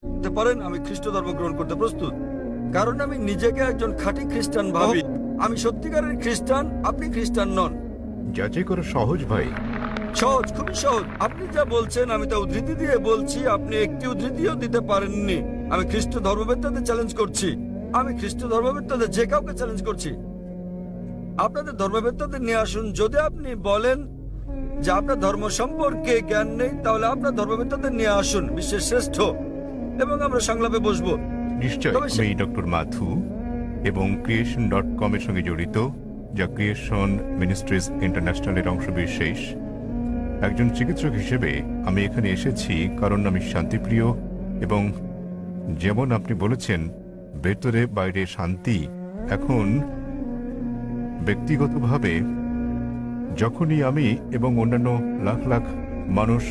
করতে পারেন আমি খ্রিস্ট ধর্ম গ্রহণ করতে প্রস্তুত, কারণ আমি নিজেকে একজন খাঁটি খ্রিস্টান ভাবি। আমি সত্যিকারের খ্রিস্টান, আপনি খ্রিস্টান নন। যাচাই করা সহজ ভাই। সহজ, খুবই সহজ। আপনি যা বলছেন আমি তা উদ্ধৃতি দিয়ে বলছি, আপনি একটি উদ্ধৃতিও দিতে পারেননি। আমি খ্রিস্ট ধর্মবেত্তাদের চ্যালেঞ্জ করছি, আমি খ্রিস্ট ধর্মবেত্তাদের যে কাউকে চ্যালেঞ্জ করছি। আপনাদের ধর্মবেত্তাদের নিয়ে আসুন। যদি আপনি বলেন যে আপনার ধর্ম সম্পর্কে জ্ঞান নেই, তাহলে আপনার ধর্মবেত্তাদের নিয়ে আসুন, বিশ্বের শ্রেষ্ঠ, এবং আমরা সংলাপে বসবো। নিশ্চয়। তবে আমি ডক্টর মাথু এবং creation.com এর সঙ্গে জড়িত, যা ক্রিয়েশন মিনিস্ট্রিজ ইন্টারন্যাশনালের অংশবিশেষ। একজন চিকিৎসক হিসেবে আমি এখানে এসেছি কারণ আমি শান্তিপ্রিয়, এবং যেমন আপনি বলেছেন ভেতরে বাইরে শান্তি। এখন ব্যক্তিগতভাবে যখনই আমি এবং অন্যান্য লাখ লাখ মানুষ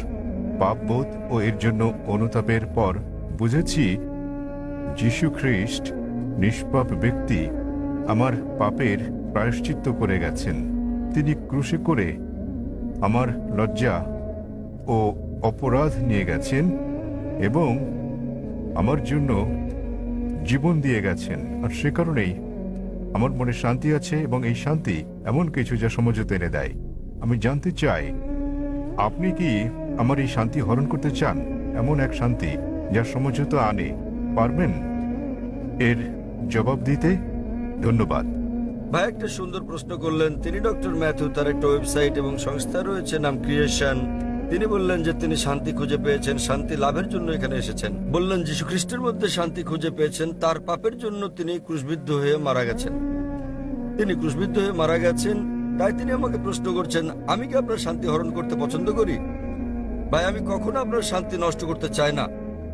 পাপবোধ ও এর জন্য অনুতাপের পর বুঝেছি যীশু খ্রিস্ট নিষ্পাপ ব্যক্তি আমার পাপের প্রায়শ্চিত্ত করে গেছেন। তিনি ক্রুশে করে আমার লজ্জা ও অপরাধ নিয়ে গেছেন এবং আমার জন্য জীবন দিয়ে গেছেন। আর সে কারণেই আমার মনে শান্তি আছে, এবং এই শান্তি এমন কিছু যা সমঝোতা এনে দেয়। আমি জানতে চাই, আপনি কি আমার এই শান্তি হরণ করতে চান? এমন এক শান্তি যা সমঝোতা আনে, পারবেন এর জবাব দিতে? ধন্যবাদ। ভাই একটা সুন্দর প্রশ্ন করলেন। তিনি ডক্টর ম্যাথু, তার একটা ওয়েবসাইট এবং সংস্থা রয়েছে নাম ক্রিয়েশন। তিনি বললেন যে তিনি শান্তি খুঁজে পেয়েছেন, শান্তি লাভের জন্য এখানে এসেছেন। বললেন যীশু খ্রিস্টের মধ্যে শান্তি খুঁজে পেয়েছেন, তার পাপের জন্য তিনি ক্রুশবিদ্ধ হয়ে মারা গেছেন। তিনি ক্রুশবিদ্ধ হয়ে মারা গেছেন, তাই তিনি আমাকে প্রশ্ন করছেন আমি কি আপনার শান্তি হরণ করতে পছন্দ করি? ভাই আমি কখনো আপনার শান্তি নষ্ট করতে চাই না।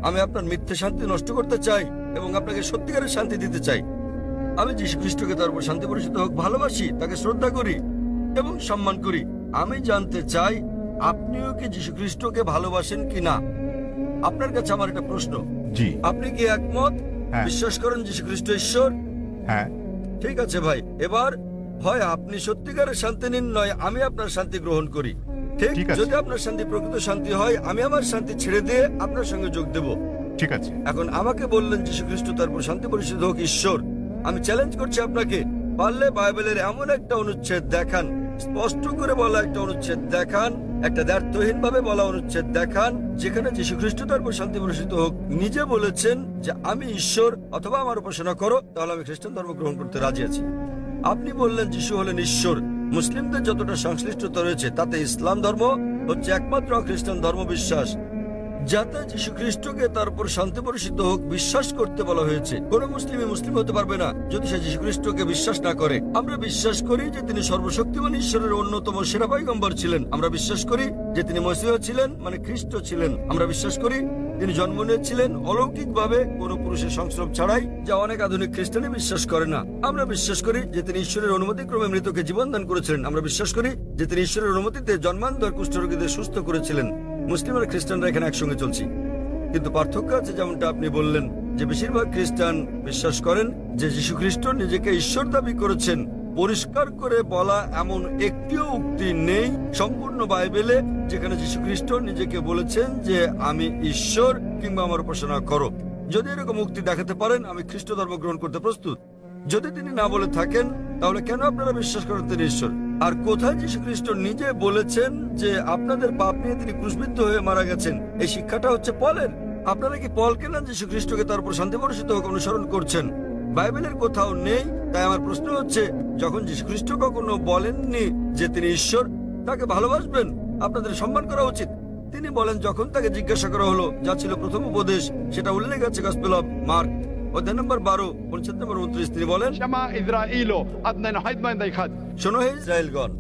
আমি আপনার মিথ্যে শান্তি নষ্ট করতে চাই এবং আপনাকে সত্যিকারের শান্তি দিতে চাই। আমি যীশু খ্রিস্টকে তার উপর শান্তি বর্ষিত হোক ভালোবাসি, তাকে শ্রদ্ধা করি এবং সম্মান করি। আমি জানতে চাই আপনিও কি যীশু খ্রিস্টকে ভালোবাসেন কিনা। আপনার কাছে আমার একটা প্রশ্ন, জি। আপনি কি একমত? হ্যাঁ। বিশ্বাস করেন যীশু খ্রিস্ট ঈশ্বর? হ্যাঁ। ঠিক আছে ভাই, এবার হয় আপনি সত্যিকারের শান্তি নিন, নয় আমি আপনার শান্তি গ্রহণ করি। ঠিক? ঠিক আছে। যদি আপনার শান্তি প্রকৃত শান্তি হয়, আমি আমার শান্তি ছেড়ে দিয়ে আপনার সঙ্গে যোগ দেব। ঠিক আছে। এখন আমাকে বললেন যীশু খ্রিস্ট তারপর শান্তি পরিষদ হোক ঈশ্বর। আমি চ্যালেঞ্জ করছি আপনাকে, পারলে বাইবেলের এমন একটা অনুচ্ছেদ দেখান, স্পষ্ট করে বলা একটা অনুচ্ছেদ দেখান, একটা দ্ব্যর্থহীন ভাবে বলা অনুচ্ছেদ দেখান, যেখানে যীশু খ্রিস্ট তারপর শান্তি পরিষদ হোক নিজে বলেছেন যে আমি ঈশ্বর, অথবা আমার উপাসনা করো, তাহলে আমি খ্রিস্টান ধর্ম গ্রহণ করতে রাজি আছি। আপনি বললেন যিশু হলেন ঈশ্বর। মুসলিমদের যতটা সংশ্লিষ্টতা রয়েছে তাতে ইসলাম ধর্ম হচ্ছে একমাত্র খ্রিস্টান ধর্ম বিশ্বাস যাতে যীশু খ্রিস্টকে তার উপর শান্তি বর্ষিত হোক বিশ্বাস করতে বলা হয়েছে। কোন মুসলিমই মুসলিম হতে পারবে না যদি সে যীশু খ্রিস্টকে বিশ্বাস না করে। আমরা বিশ্বাস করি যে তিনি সর্বশক্তিমান ঈশ্বরের অন্যতম সেরা পয়গম্বর ছিলেন। আমরা বিশ্বাস করি যে তিনি মসিহ ছিলেন, মানে খ্রিস্ট ছিলেন। আমরা বিশ্বাস করি তিনি জন্ম নিয়েছিলেন অলৌকিকভাবে, কোন পুরুষের সংস্রব ছাড়াই, যা অনেক আধুনিক খ্রিস্টানই বিশ্বাস করে না। আমরা বিশ্বাস করি যে তিনি ঈশ্বরের অনুমতিক্রমে মৃতকে জীবন দান করেছিলেন। আমরা বিশ্বাস করি যে তিনি ঈশ্বরের অনুমতিতে জন্মান্তর কুষ্ঠরোগীদের সুস্থ করেছিলেন। মুসলিম আর খ্রিস্টানরা এখানে একসঙ্গে চলছি, কিন্তু পার্থক্য আছে। যেমনটা আপনি বললেন যে বেশিরভাগ খ্রিস্টান বিশ্বাস করেন যে যীশু খ্রিস্ট নিজেকে ঈশ্বর দাবি করেছেন। পরিষ্কার করে বলা এমন একটিও উক্তি নেই সম্পূর্ণ বাইবেলে যেখানে যীশু খ্রিস্ট নিজেকে বলেছেন যে আমি ঈশ্বর কিংবা আমার উপাসনা করো। যদি এরকম উক্তি দেখাতে পারেন, আমি খ্রিস্ট ধর্ম গ্রহণ করতে প্রস্তুত। যদি তিনি না বলে থাকেন, তাহলে কেন আপনারা বিশ্বাস করেন তিনি ঈশ্বর? আর কোথায় যীশু খ্রিস্ট নিজে বলেছেন যে আপনাদের পাপ নিয়ে তিনি ক্রুশবিদ্ধ হয়ে মারা গেছেন? এই শিক্ষাটা হচ্ছে পলের। আপনারা কি পলকে না যীশু খ্রিস্টকে তার উপর শান্তি বর্ষিত হোক অনুসরণ করছেন? বাইবেলের কোথাও নেই। তাই আমার প্রশ্ন হচ্ছে, যখন যীশু খ্রিস্ট কখনো বলেননি যে তিনি ঈশ্বর, তাকে ভালোবাসবেন, আপনাদের সম্মান করা উচিত। তিনি বলেন, যখন তাকে জিজ্ঞাসা করা হলো, যা ছিল প্রথম উপদেশ, সেটা উল্লেখ আছে গসপেল অফ মার্ক অধ্যায় নম্বর 12 অনুচ্ছেদ নম্বর 29। তিনি বলেন, শোনো হে ইসরায়েলগণ,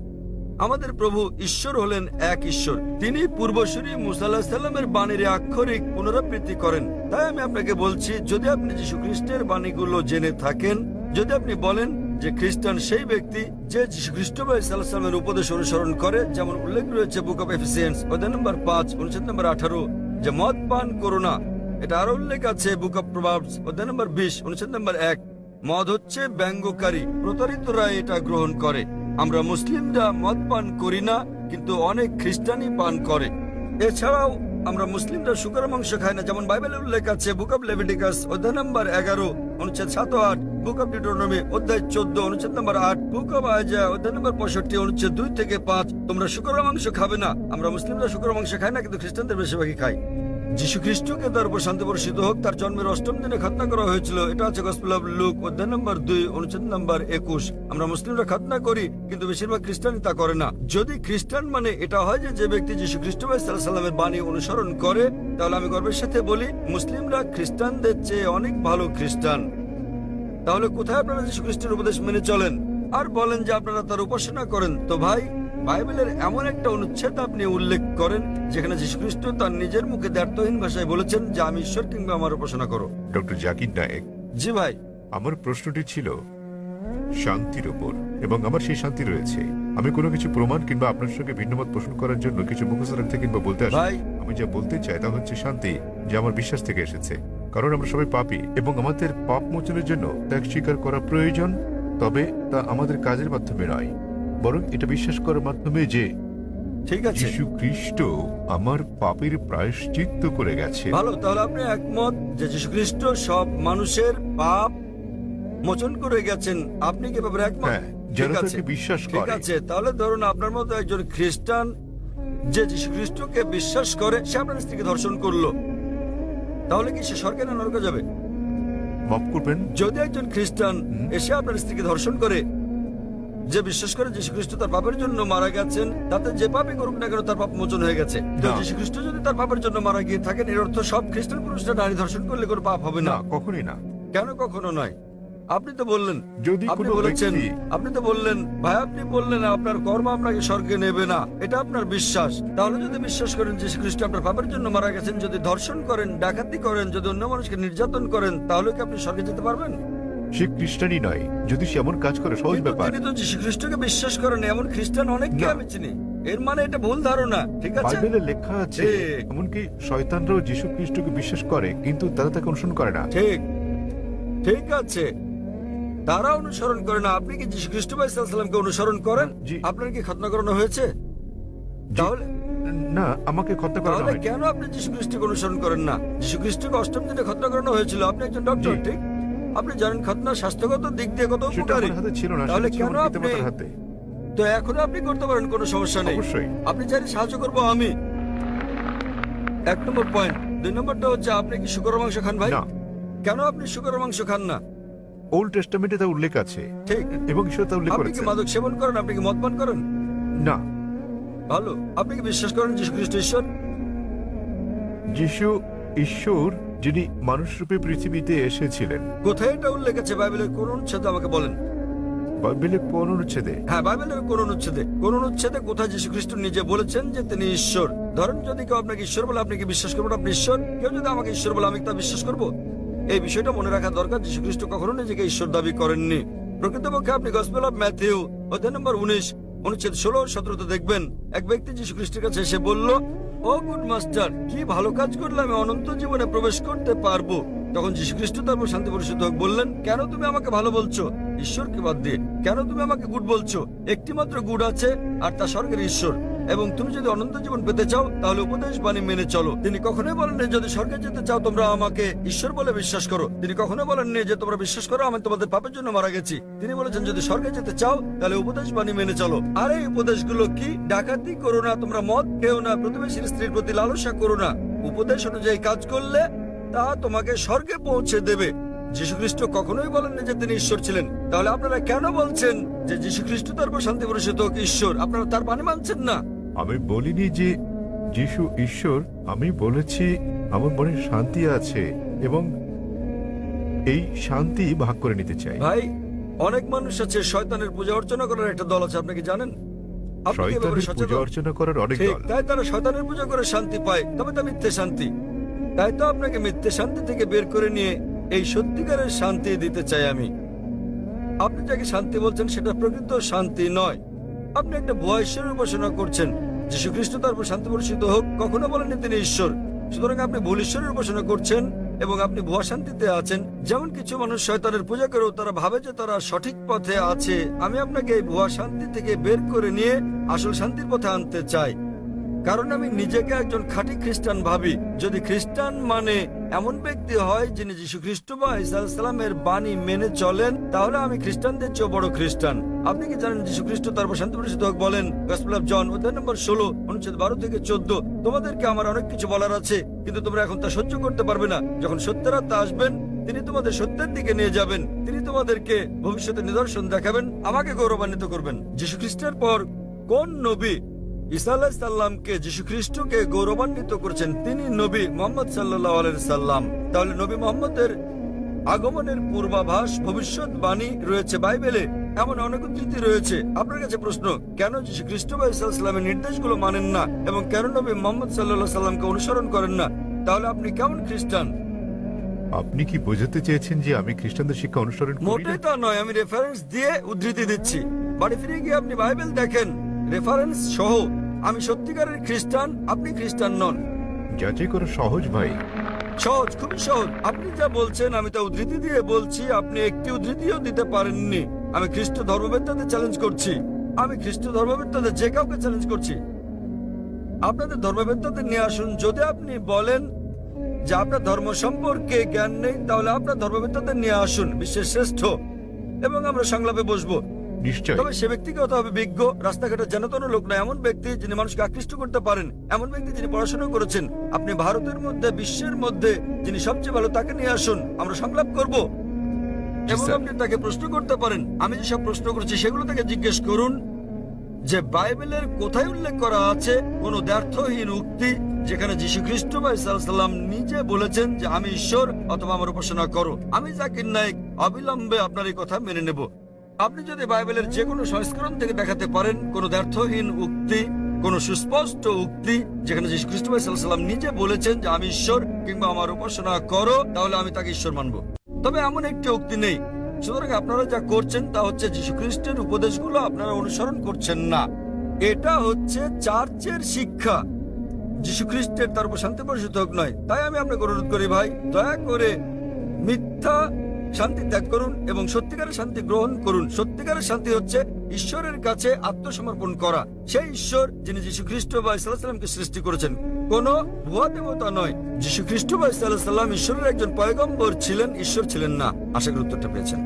আমাদের প্রভু ঈশ্বর হলেন এক ঈশ্বর। তিনি পূর্বসূরি মুসা আলাইহিস সালামের বাণীর আক্ষরিক পুনরাবৃত্তি করেন। তাই আমি আপনাকে বলছি, যদি আপনি যীশু খ্রিস্টের বাণীগুলো জেনে থাকেন, যদি আপনি বলেন যে খ্রিস্টান সেই ব্যক্তি যে যীশু খ্রিস্ট সাল্লাল্লাহু আলাইহি ওয়াসাল্লামের উপদেশ অনুসরণ করে, যেমন উল্লেখ রয়েছে বুক অফ এফিসিয়েন্স অধ্যায় নম্বর 5 অনুচ্ছেদ নম্বর 18, যে মদ পান করো না। এটা আরো উল্লেখ আছে বুক অফ প্রভাবস অধ্যায় নম্বর 20 অনুচ্ছেদ নম্বর 1। মদ হচ্ছে ব্যঙ্গকারী, প্রতারিতরা এটা গ্রহণ করে। আমরা মুসলিমরা মদ পান করি না, কিন্তু অনেক খ্রিস্টানই পান করে। এছাড়াও আমরা মুসলিমরা শুকর মাংস খাই না, যেমন বাইবেলে উল্লেখ আছে বুক অব লেভিটিকাস অধ্যায় নম্বর 11 অনুচ্ছেদ 7 ও 8, বুক অব ডিউটোনমি অধ্যায় 14 অনুচ্ছেদ নম্বর 8, বুক অব আইজায়া অধ্যায় নম্বর 65 অনুচ্ছেদ 2 থেকে 5। তোমরা শুকর মাংস খাবে না। আমরা মুসলিমরা শুকর মাংস খাই না, কিন্তু খ্রিস্টানদের বেশিরভাগই খাই। যিশু খ্রিস্টকে তার উপর শান্তি বর্ষিত হোক তার জন্মের 8ম দিনে খতনা করা হয়েছিল। এটা আছে গসপেল অফ লুক অধ্যায় নম্বর 2 অনুচ্ছেদ নম্বর 21। আমরা মুসলিমরা খতনা করি, কিন্তু বেশিরভাগ খ্রিস্টানই তা করে না। যদি খ্রিস্টান মানে এটা হয় যে ব্যক্তি যিশু খ্রিস্ট সাল্লামের বাণী অনুসরণ করে, তাহলে আমি গর্বের সাথে বলি মুসলিমরা খ্রিস্টানদের চেয়ে অনেক ভালো খ্রিস্টান। তাহলে কোথায় আপনারা যিশু খ্রিস্টের উপদেশ মেনে চলেন আর বলেন যে আপনারা তার উপাসনা করেন? তো ভাই, বাইবেলের এমন একটা অনুচ্ছেদ আপনি উল্লেখ করেন যেখানে যীশু খ্রিস্ট তার নিজের মুখে দ্ব্যর্থহীন ভাষায় বলেছেন যে আমি ঈশ্বর কিংবা আমার উপাসনা করো। ডক্টর জাকির নায়েক, জি ভাই। আমার প্রশ্নটি ছিল শান্তির উপর, এবং আমার সেই শান্তি রয়েছে। আমি কোনো কিছু প্রমাণ কিংবা আপনার সঙ্গে ভিন্নমত পোষণ করার জন্য কিছু মুখস্থ রাখতে কিংবা বলতে আসি। ভাই, আমি যা বলতে চাই তা হচ্ছে শান্তি, যা আমার বিশ্বাস থেকে এসেছে। কারণ আমরা সবাই পাপী এবং আমাদের পাপ মোচনের জন্য ত্যাগ স্বীকার করা প্রয়োজন। তবে তা আমাদের কাজের মাধ্যমে নয়, বরং এটা বিশ্বাস করার মাধ্যমে যে ঠিক আছে, যীশু খ্রিস্ট আমার পাপের প্রায়শ্চিত্ত করে গেছে। ভালো। তাহলে আপনি একমত যে যীশু খ্রিস্ট সব মানুষের পাপ মোচন করে গেছেন। আপনি কি ব্যাপারে একমত? হ্যাঁ, ঠিক যারা আছে, তাকে বিশ্বাস ঠিক করে। আছে। তাহলে ধরুন আপনার মতো একজন খ্রিস্টান যে যীশু খ্রিস্টকে বিশ্বাস করে, সে আপনার স্ত্রীকে ধর্ষণ করলো, তাহলে কি সে স্বর্গে না নরকে যাবে? মাফ করবেন, যদি একজন খ্রিস্টান এসে আপনার স্ত্রীকে ধর্ষণ করে, যে বিশ্বাস করে যীশু খ্রিস্ট তার পাপের জন্য মারা গেছেন, তাতে যে পাপই করুক না কেন তার পাপ মোচন হয়ে গেছে। তো না। যীশু খ্রিস্ট যদি তার পাপের জন্য মারা গিয়ে থাকেন, এর অর্থ সব খ্রিস্টান পুরুষরা নারী ধর্ষণ করলে কোনো পাপ হবে না? না, কখনই না। কেন কখনো নয়? আপনি তো বললেন, যদি আপনি কোনো বলেছেন, ব্যক্তি- আপনি তো বললেন ভাই, আপনি বললেন আপনার কর্ম আপনাকে স্বর্গে নেবে না, এটা আপনার বিশ্বাস। তাহলে যদি বিশ্বাস করেন যীশু খ্রিস্ট আপনার পাপের জন্য মারা গেছেন, যদি ধর্ষণ করেন, ডাকাতি করেন, যদি অন্য মানুষকে নির্যাতন করেন, তাহলে কি আপনি স্বর্গে যেতে পারবেন? সে খ্রিস্টানই নয়, যদি সে এমন কাজ করে, সহজ কিন্তু ব্যাপার। তিনি তো যীশু খ্রিস্টকে বিশ্বাস করেন, এমন খ্রিস্টান অনেককে না। আমি চিনি। এর মানে এটা ভুল ধারণা, ঠিক আছে? বাইবেলে লেখা আছে ঠিক। এমনকি শয়তানরাও যীশু খ্রিস্টকে বিশ্বাস করে, কিন্তু তারা তাকে অনুসরণ করে না। ঠিক, ঠিক আছে, তারা অনুসরণ করে না। আপনি কি যীশু খ্রিস্ট সাল্লামকে অনুসরণ করেন? জি। আপনার কি খতনা করানো হয়েছে? জি। তাহলে না, আমাকে খত্যা করা তাহলে হয়নি। কেন আপনি যীশু খ্রিস্টকে অনুসরণ করেন না? যীশু খ্রিস্টকে 8ম দিনে খতনা করানো হয়েছিল। আপনি একজন ডক্টর, জি। ঠিক? আপনি জানেন খতনা স্বাস্থ্যগত দিক দিয়ে কত সেটা উপকারী। আমার হাতে ছিল না, তাহলে সেটা ছিল কেন আমার আপনি, পিতামাতার হাতে। তো এখনো আপনি করতে পারেন, কোনো সমস্যা নেই। অবশ্যই। আপনি চাইলে সাহায্য করবো আমি। 1 নম্বর পয়েন্ট। 2 নম্বরটা হচ্ছে, আপনি কি শুকরের মাংস খান ভাই? না, কেন আপনি শুকরের মাংস খান না? ওল্ড টেস্টামেন্টে তা উল্লেখ আছে ঠিক। এবং ঈশ্বর তা উল্লেখ আপনি কি করেছেন। মাদক সেবন করেন? আপনি কি মদ পান করেন? না, ভালো। আপনি কি বিশ্বাস করেন যীশু খ্রিস্ট ঈশ্বর? যিশু ঈশ্বর, যিনি মানুষ রূপে পৃথিবীতে এসেছিলেন। কোথায় এটা উল্লেখ আছে বাইবেলের কোন অনুচ্ছেদে আমাকে বলেন? বাইবেলে কোন অনুচ্ছেদে? হ্যাঁ, বাইবেলের কোন অনুচ্ছেদে? কোন অনুচ্ছেদে কোথায় যীশু খ্রিস্ট নিজে বলেছেন যে তিনি ঈশ্বর? ধরেন যদি কেউ আপনাকে ঈশ্বর বলে, আপনি কি বিশ্বাস করবেন আপনি ঈশ্বর? কেউ যদি আমাকে ঈশ্বর বলে, আমি তা বিশ্বাস করব? এই বিষয়টা মনে রাখা দরকার। যীশু খ্রিস্ট কখনো নিজেকে ঈশ্বর দাবি করেননি। প্রকৃতপক্ষে আপনি গসপেল অফ ম্যাথিউ অধ্যায় নম্বর 19 অনুচ্ছেদ 16 ও 17 দেখবেন, এক ব্যক্তি যীশু খ্রিস্টের কাছে এসে বলল, ও গুড মাস্টার, কি ভালো কাজ করলে আমি অনন্ত জীবনে প্রবেশ করতে পারবো? তখন যীশু খ্রিস্ট তারপর শান্তি পরিশুদ্ধ হোক বললেন, কেন তুমি আমাকে ভালো বলছো ঈশ্বরকে বাদ দিয়ে? কেন তুমি আমাকে গুড বলছো? একটি মাত্র গুড আছে, আর তা স্বর্গের ঈশ্বর। এবং তুমি যদি অনন্ত জীবন পেতে চাও, তাহলে উপদেশ বাণী মেনে চলো। তিনি কখনোই বলেননি যদি স্বর্গে যেতে চাও তোমরা আমাকে ঈশ্বর বলে বিশ্বাস করো। তিনি কখনোই বলেননি যে তোমরা বিশ্বাস করো আমি তোমাদের পাপের জন্য মারা গেছি। তিনি বলেছেন যদি স্বর্গে যেতে চাও তাহলে উপদেশ বাণী মেনে চলো। আর এই উপদেশগুলো কি? ডাকাতি করো না, তোমরা মদ খেও না, প্রতিবেশীর স্ত্রীর প্রতি লালসা করো না। উপদেশ অনুযায়ী কাজ করলে তা তোমাকে স্বর্গে পৌঁছে দেবে। যীশু খ্রিস্ট কখনোই বলেননি যে তিনি ঈশ্বর ছিলেন। তাহলে আপনারা কেন বলছেন যে যীশু খ্রিস্ট তারপর শান্তি পরিষদ হোক ঈশ্বর? আপনারা তার বাণী মানছেন না। আমি বলিনি যে যিশু ঈশ্বর, আমি বলেছি আমার মনে শান্তি আছে এবং এই শান্তি ভাগ করে নিতে চাই। ভাই, অনেক মানুষ আছে শয়তানের পূজা অর্চনা করার একটা দল আছে, আপনি কি জানেন? আপনি কি এ ব্যাপারে শয়তানের সচেতন? পূজা অর্চনা করার অনেক ঠিক, দল। তাই তারা শয়তানের পূজা করে শান্তি পায়, তবে তা মিথ্যে শান্তি। তাই তো আপনাকে মিথ্যে শান্তি থেকে বের করে নিয়ে এই সত্যিকারের শান্তি দিতে চাই আমি। আপনি যাকে শান্তি বলছেন সেটা প্রকৃত শান্তি নয়। আপনি একটা ভুয়া ঈশ্বরের উপাসনা করছেন। যীশু খ্রিস্ট তার উপর শান্তি বর্ষিত হোক কখনো বলেননি তিনি ঈশ্বর। সুতরাং আপনি ভুল ঈশ্বরের উপাসনা করছেন এবং আপনি ভুয়া শান্তিতে আছেন। যেমন কিছু মানুষ শয়তানের পূজা করেও তারা ভাবে যে তারা সঠিক পথে আছে। আমি আপনাকে এই ভুয়া শান্তি থেকে বের করে নিয়ে আসল শান্তির পথে আনতে চাই। কারণ আমি নিজেকে একজন খাঁটি খ্রিস্টান ভাবি। যদি খ্রিস্টান মানে এমন ব্যক্তি হয় যিনি যীশু খ্রিস্ট বা ঈসা আলাইহিস সালামের বাণী মেনে চলেন, তাহলে আমি খ্রিস্টানদের চেয়ে বড় খ্রিস্টান। আপনি কি জানেন যীশু খ্রিস্ট তার উপর শান্তি বর্ষিত হোক বলেন গসপেল অফ জন অধ্যায় নম্বর 16 অনুচ্ছেদ 12 থেকে 14, তোমাদেরকে আমার অনেক কিছু বলার আছে, কিন্তু তোমরা এখন তা সহ্য করতে পারবে না। যখন সত্যের আত্মা আসবেন, তিনি তোমাদের সত্যের দিকে নিয়ে যাবেন। তিনি তোমাদেরকে ভবিষ্যতে নিদর্শন দেখাবেন, আমাকে গৌরবান্বিত করবেন। যীশু খ্রিস্টের পর কোন নবী ঈসা আলাইহিস সালামকে যীশু খ্রিস্টকে গৌরবান্বিত করেছেন? তিনি নবী মুহাম্মদ সাল্লাল্লাহু আলাইহি সাল্লাম। তাহলে নবী মুহাম্মদের আগমনের পূর্বাভাস, ভবিষ্যৎবাণী রয়েছে বাইবেলে। এমন অনেক উদ্ধৃতি রয়েছে। আপনার কাছে প্রশ্ন, কেন যীশু খ্রিস্ট বা ঈসা আলাইহিস সালামের নির্দেশগুলো মানেন না এবং কেন নবী মুহাম্মদ সাল্লাল্লাহু আলাইহি সাল্লামকে অনুসরণ করেন না? তাহলে আপনি কেমন খ্রিস্টান? আপনি কি বোঝাতে চেয়েছেন যে আমি খ্রিস্টানদের শিক্ষা অনুসরণ করি না? মোটেই তা নয়, আমি রেফারেন্স দিয়ে উদ্ধৃতি দিচ্ছি। বাড়ি ফিরে গিয়ে আপনি বাইবেল দেখেন রেফারেন্স সহ। আমি সত্যিকারের খ্রিস্টান, আপনি খ্রিস্টান নন। যাচাই করা সহজ ভাই। সহজ, খুবই সহজ। আপনি যা বলছেন আমি তা উদ্ধৃতি দিয়ে বলছি, আপনি একটি উদ্ধৃতিও দিতে পারেননি। আমি খ্রিস্ট ধর্মবেত্তাদের চ্যালেঞ্জ করছি, আমি খ্রিস্ট ধর্মবেত্তাদের যে কাউকে চ্যালেঞ্জ করছি। আপনাদের ধর্মবেত্তাদের নিয়ে আসুন। যদি আপনি বলেন যে আপনার ধর্ম সম্পর্কে জ্ঞান নেই, তাহলে আপনার ধর্মবেত্তাদের নিয়ে আসুন, বিশ্বের শ্রেষ্ঠ, এবং আমরা সংলাপে বসবো। নিশ্চয়। তবে সে ব্যক্তিকে হতে হবে বিজ্ঞ, রাস্তাঘাটে জানাতন লোক নয়। এমন ব্যক্তি যিনি মানুষকে আকৃষ্ট করতে পারেন, এমন ব্যক্তি যিনি পড়াশোনা করেছেন। আপনি ভারতের মধ্যে, বিশ্বের মধ্যে যিনি সবচেয়ে ভালো, তাকে নিয়ে আসুন, আমরা সংলাপ করব। এবং স্যার। আপনি তাকে প্রশ্ন করতে পারেন। আমি যেসব প্রশ্ন করছি সেগুলো তাকে জিজ্ঞেস করুন যে বাইবেলের কোথায় উল্লেখ করা আছে কোন দ্ব্যর্থহীন উক্তি যেখানে যীশু খ্রিস্ট বা ঈসা আলাইহিস সালাম নিজে বলেছেন যে আমি ঈশ্বর অথবা আমার উপাসনা করো। আমি জাকির নায়েক অবিলম্বে আপনার এই কথা মেনে নেব। আপনি যদি বাইবেলের যে কোনো সংস্করণ থেকে দেখাতে পারেন কোন দ্ব্যর্থহীন উক্তি, কোন সুস্পষ্ট উক্তি যেখানে যীশু খ্রিস্ট বা ঈসা আলাইহিস সালাম নিজে বলেছেন যে আমি ঈশ্বর কিংবা আমার উপাসনা করো, তাহলে আমি তাকে ঈশ্বর মানব। তবে এমন একটি উক্তি নেই। সুতরাং আপনারা যা করছেন তা হচ্ছে যীশু খ্রিস্টের উপদেশগুলো আপনারা অনুসরণ করছেন না। এটা হচ্ছে চার্চের শিক্ষা, যীশু খ্রিস্টের তার উপর শান্তি বর্ষিত হোক নয়। তাই আমি আপনাকে অনুরোধ করি ভাই, দয়া করে মিথ্যা শান্তি ত্যাগ করুন এবং সত্যিকারের শান্তি গ্রহণ করুন। সত্যিকারের শান্তি হচ্ছে ঈশ্বরের কাছে আত্মসমর্পণ করা। সেই ঈশ্বর যিনি যীশু খ্রিস্ট বা ঈসা আলাইহিস সালামকে সৃষ্টি করেছেন, কোন ভুয়া দেবতা নয়। যীশু খ্রিস্ট বা ঈসা আলাইহিস সালাম ঈশ্বরের একজন পয়গম্বর ছিলেন, ঈশ্বর ছিলেন না। আশা করি উত্তরটা পেয়েছেন।